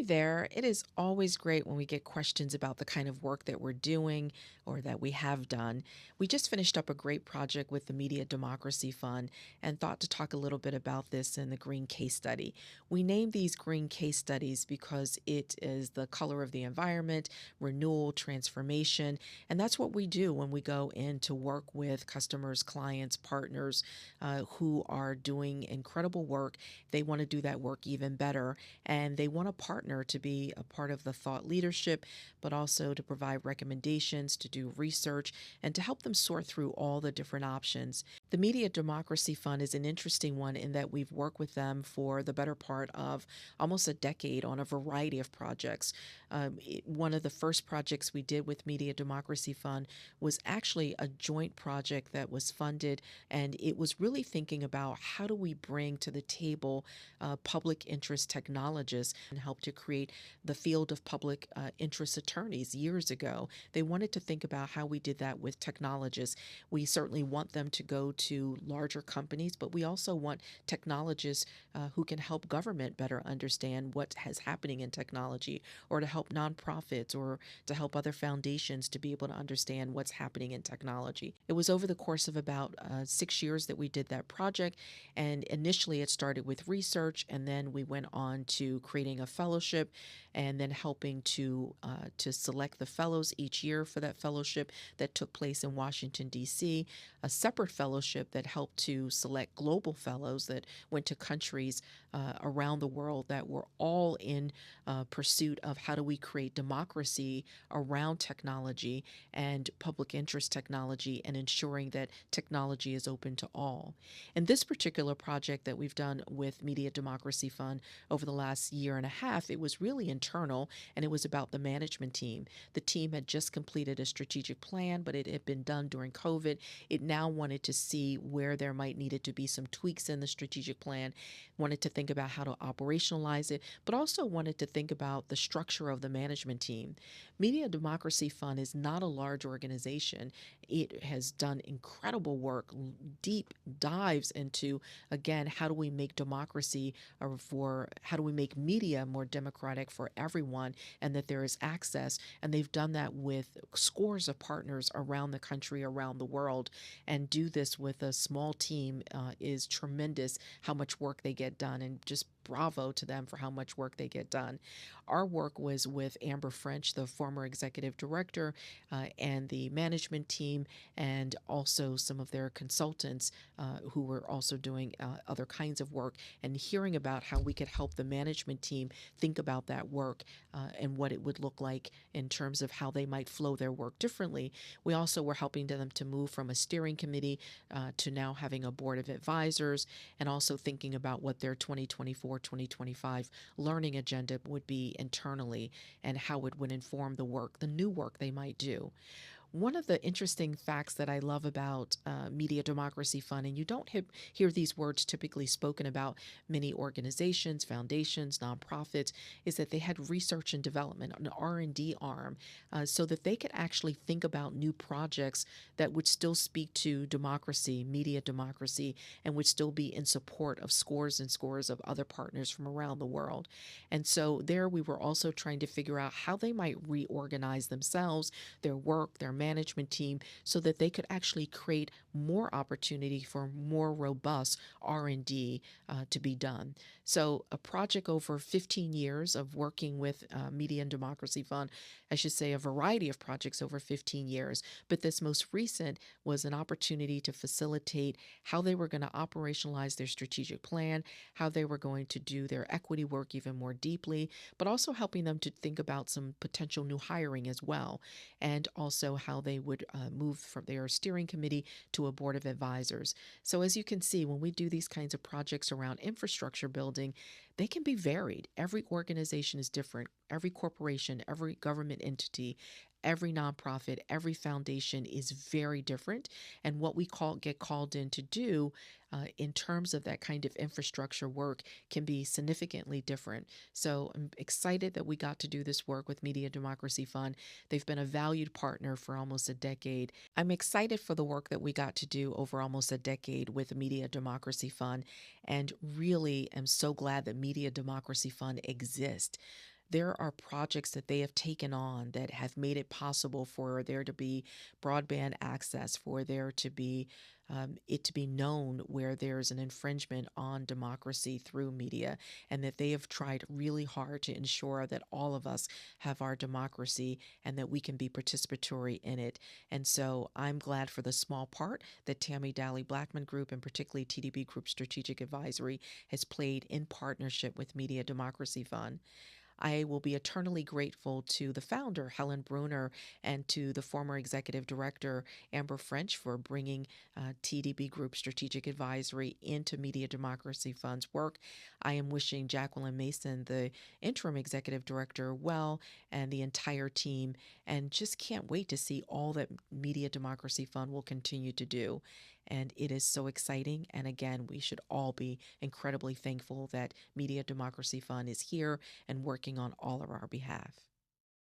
there. It is always great when we get questions about the kind of work that we're doing or that we have done. We just finished up a great project with the Media Democracy Fund and thought to talk a little bit about this in the Green Case Study. We named these Green Case Studies because it is the color of the environment, renewal, transformation, and that's what we do when we go in to work with customers, clients, partners who are doing incredible work. They want to do that work even better, and they want to partner to be a part of the thought leadership, but also to provide recommendations, to do research, and to help them sort through all the different options. The Media Democracy Fund is an interesting one in that we've worked with them for the better part of almost a decade on a variety of projects. One of the first projects we did with Media Democracy Fund was actually a joint project that was funded, and it was really thinking about how do we bring to the table public interest technologists and help to create the field of public interest attorneys years ago. They wanted to think about how we did that with technologists. We certainly want them to go to larger companies, but we also want technologists who can help government better understand what is happening in technology, or to help nonprofits, or to help other foundations to be able to understand what's happening in technology. It was over the course of about 6 years that we did that project, and initially it started with research, and then we went on to creating a fellowship, and then helping to select the fellows each year for that fellowship that took place in Washington, D.C., a separate fellowship that helped to select global fellows that went to countries around the world that were all in pursuit of how do we create democracy around technology and public interest technology, and ensuring that technology is open to all. And this particular project that we've done with Media Democracy Fund over the last year and a half, it was really internal, and it was about the management team. The team had just completed a strategic plan, but it had been done during COVID. It now wanted to see where there might needed to be some tweaks in the strategic plan, wanted to think about how to operationalize it, but also wanted to think about the structure of the management team. Media Democracy Fund is not a large organization. It has done incredible work, deep dives into, again, how do we make democracy, or for how do we make media more democratic for everyone, and that there is access. And they've done that with scores of partners around the country, around the world, and do this with a small team is tremendous how much work they get done, and just bravo to them for how much work they get done. Our work was with Amber French, the former executive director, and the management team, and also some of their consultants who were also doing other kinds of work, and hearing about how we could help the management team think about that work and what it would look like in terms of how they might flow their work differently. We also were helping them to move from a steering committee to now having a board of advisors, and also thinking about what their 2024-2025 learning agenda would be internally, and how it would inform the work, the new work they might do. One of the interesting facts that I love about Media Democracy Fund, and you don't hear these words typically spoken about many organizations, foundations, nonprofits, is that they had research and development, an R&D arm, so that they could actually think about new projects that would still speak to democracy, media democracy, and would still be in support of scores and scores of other partners from around the world. And so there we were also trying to figure out how they might reorganize themselves, their work, their management team, so that they could actually create more opportunity for more robust R&D to be done. So a project over 15 years of working with Media and Democracy Fund, I should say a variety of projects over 15 years, but this most recent was an opportunity to facilitate how they were going to operationalize their strategic plan, how they were going to do their equity work even more deeply, but also helping them to think about some potential new hiring as well, and also how they would move from their steering committee to a board of advisors. So as you can see, when we do these kinds of projects around infrastructure building, they can be varied. Every organization is different. Every corporation, every government entity, every nonprofit, every foundation is very different. And what we get called in to do in terms of that kind of infrastructure work can be significantly different. So I'm excited that we got to do this work with Media Democracy Fund. They've been a valued partner for almost a decade. I'm excited for the work that we got to do over almost a decade with Media Democracy Fund, and really am so glad that Media Democracy Fund exists. there are projects that they have taken on that have made it possible for there to be broadband access, for there to be it to be known where there's an infringement on democracy through media, and that they have tried really hard to ensure that all of us have our democracy and that we can be participatory in it. And so I'm glad for the small part that Tammy Dowley-Blackman Group, and particularly TDB Group Strategic Advisory, has played in partnership with Media Democracy Fund. I will be eternally grateful to the founder, Helen Bruner, and to the former executive director, Amber French, for bringing TDB Group Strategic Advisory into Media Democracy Fund's work. I am wishing Jacqueline Mason, the interim executive director, well, and the entire team, and just can't wait to see all that Media Democracy Fund will continue to do. And it is so exciting. And again, we should all be incredibly thankful that Media Democracy Fund is here and working on all of our behalf.